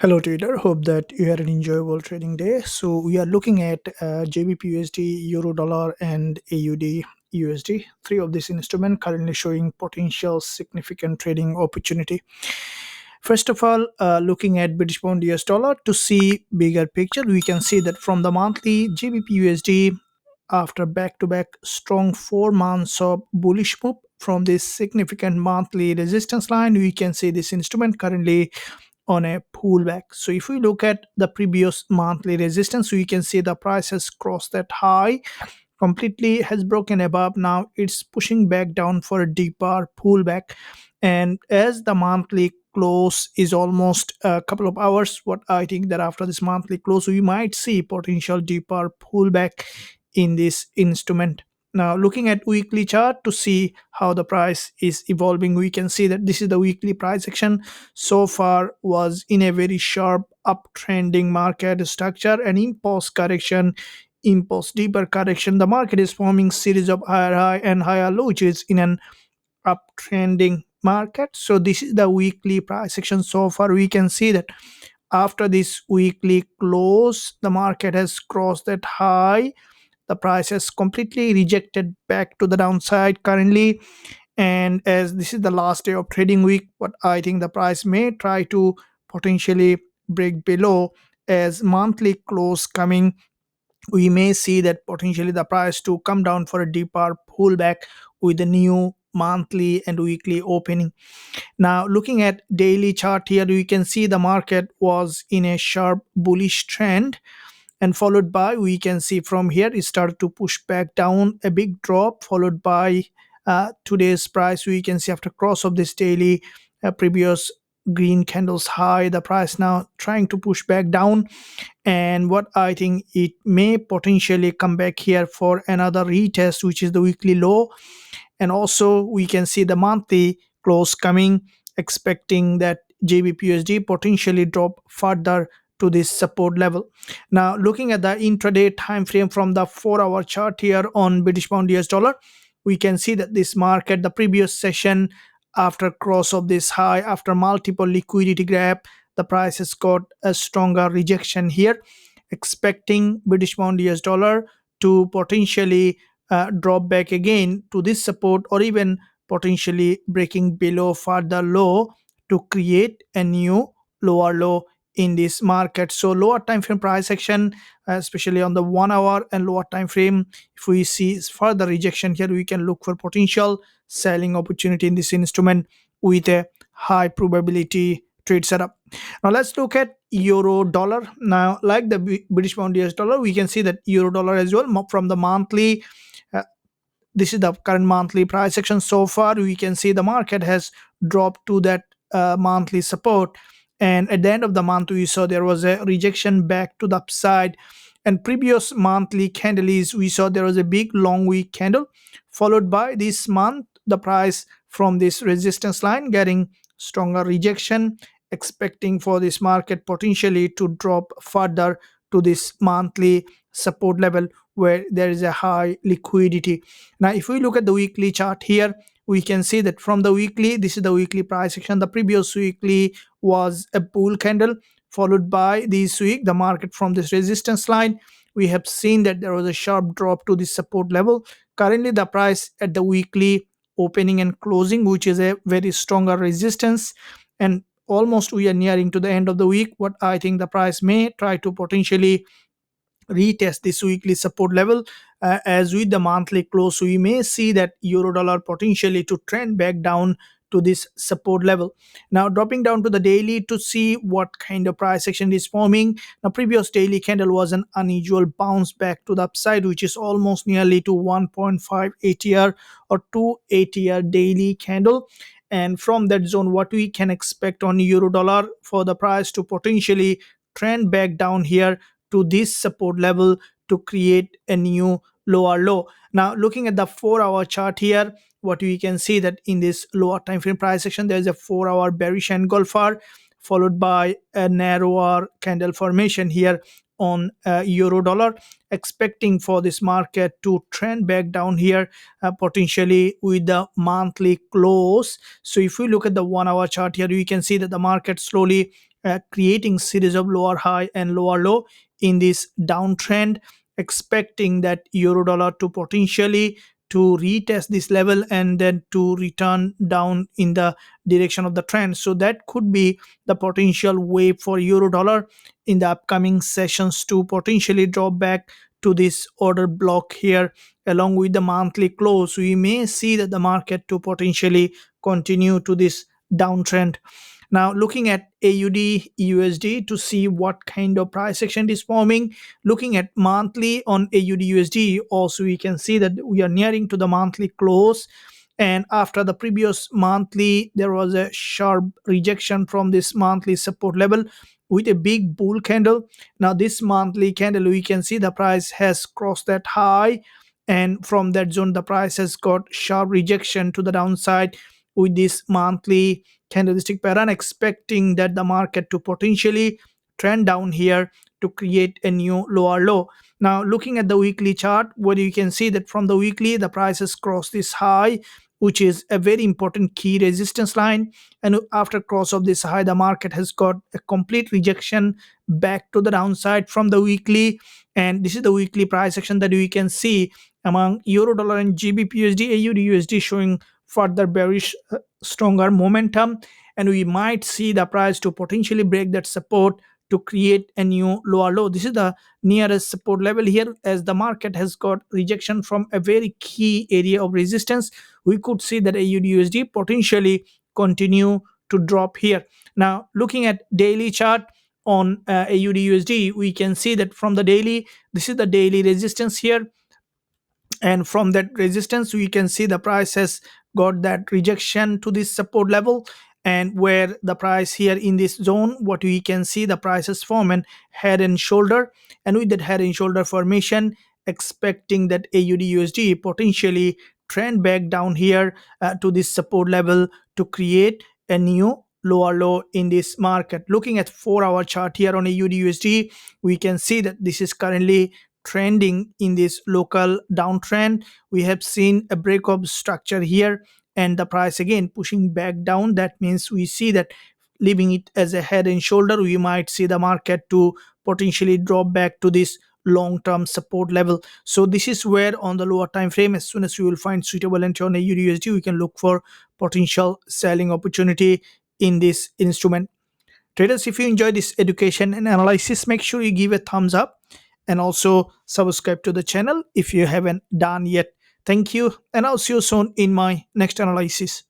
Hello trader, hope that you had an enjoyable trading day. So we are looking at GBPUSD, Euro Dollar and AUDUSD. Three of these instruments currently showing potential significant trading opportunity. First of all, looking at British Pound US Dollar to see bigger picture, we can see that from the monthly GBPUSD after back-to-back strong 4 months of bullish move from this significant monthly resistance line, we can see this instrument currently on a pullback. So if we look at the previous monthly resistance, we can see the price has crossed that high, completely has broken above. Now it's pushing back down for a deeper pullback, and as the monthly close is almost a couple of hours, what I think that after this monthly close we might see potential deeper pullback in this instrument. Now looking at weekly chart to see how the price is evolving, we can see that this is the weekly price action. So far was in a very sharp uptrending market structure, an impulse correction, impulse deeper correction. The market is forming series of higher high and higher low, which is in an uptrending market. So this is the weekly price action. So far we can see that after this weekly close, the market has crossed that high. The price has completely rejected back to the downside currently, and as this is the last day of trading week, what I think the price may try to potentially break below as monthly close coming. We may see that potentially the price to come down for a deeper pullback with the new monthly and weekly opening. Now looking at daily chart here, we can see the market was in a sharp bullish trend, and followed by, we can see from here it started to push back down, a big drop, followed by today's price. We can see after cross of this daily previous green candles high, the price now trying to push back down, and what I think it may potentially come back here for another retest, which is the weekly low. And also we can see the monthly close coming, expecting that GBPUSD potentially drop further to this support level. Now looking at the intraday time frame from the 4-hour chart here on British Pound US Dollar, we can see that this market, the previous session, after cross of this high, after multiple liquidity grab, the price has got a stronger rejection here, expecting British Pound US Dollar to potentially drop back again to this support, or even potentially breaking below further low to create a new lower low in this market. So lower time frame price action, especially on the 1 hour and lower time frame, if we see further rejection here, we can look for potential selling opportunity in this instrument with a high probability trade setup. Now let's look at euro dollar. Now like the British Pound US Dollar, we can see that euro dollar as well from the monthly. This is the current monthly price action. So far we can see the market has dropped to that monthly support, and at the end of the month we saw there was a rejection back to the upside. And previous monthly candle is, we saw there was a big long week candle, followed by this month the price from this resistance line getting stronger rejection, expecting for this market potentially to drop further to this monthly support level where there is a high liquidity. Now if we look at the weekly chart here, we can see that from the weekly, this is the weekly price action. The previous weekly was a bull candle, followed by this week the market from this resistance line, we have seen that there was a sharp drop to this support level. Currently the price at the weekly opening and closing, which is a very stronger resistance, and almost we are nearing to the end of the week, what I think the price may try to potentially retest this weekly support level. As with the monthly close, we may see that euro dollar potentially to trend back down to this support level. Now dropping down to the daily to see what kind of price action is forming. Now previous daily candle was an unusual bounce back to the upside, which is almost nearly to 1.5 ATR or 2 ATR daily candle. And from that zone, what we can expect on euro dollar for the price to potentially trend back down here to this support level to create a new lower low. Now looking at the 4-hour chart here, what we can see that in this lower time frame price action, there is a 4-hour bearish engulfer, followed by a narrower candle formation here on euro dollar, expecting for this market to trend back down here, potentially with the monthly close. So if we look at the 1-hour chart here, we can see that the market slowly creating series of lower high and lower low in this downtrend, expecting that euro dollar to potentially to retest this level and then to return down in the direction of the trend. So that could be the potential wave for euro dollar in the upcoming sessions to potentially drop back to this order block here along with the monthly close. We may see that the market to potentially continue to this downtrend. Now, looking at AUD USD to see what kind of price action is forming, looking at monthly on AUD USD, also we can see that we are nearing to the monthly close. And after the previous monthly, there was a sharp rejection from this monthly support level with a big bull candle. Now, this monthly candle, we can see the price has crossed that high, and from that zone, the price has got sharp rejection to the downside with this monthly candlestick pattern, expecting that the market to potentially trend down here to create a new lower low. Now, looking at the weekly chart, where you can see that from the weekly, the price has crossed this high, which is a very important key resistance line. And after cross of this high, the market has got a complete rejection back to the downside from the weekly. And this is the weekly price action that we can see among euro dollar and GBPUSD, AUDUSD showing further bearish stronger momentum, and we might see the price to potentially break that support to create a new lower low. This is the nearest support level here, as the market has got rejection from a very key area of resistance. We could see that AUDUSD potentially continue to drop here. Now, looking at daily chart on AUDUSD, we can see that from the daily, this is the daily resistance here, and from that resistance we can see the price has got that rejection to this support level, and where the price here in this zone, what we can see, the price has formed an head and shoulder, and with that head and shoulder formation, expecting that AUD USD potentially trend back down here to this support level to create a new lower low in this market. Looking at 4-hour chart here on AUD USD, we can see that this is currently trending in this local downtrend. We have seen a break of structure here, and the price again pushing back down. That means we see that leaving it as a head and shoulder, we might see the market to potentially drop back to this long-term support level. So this is where on the lower time frame, as soon as we will find suitable entry on AUD we can look for potential selling opportunity in this instrument. Traders, if you enjoy this education and analysis, make sure you give a thumbs up and also subscribe to the channel if you haven't done yet. Thank you, and I'll see you soon in my next analysis.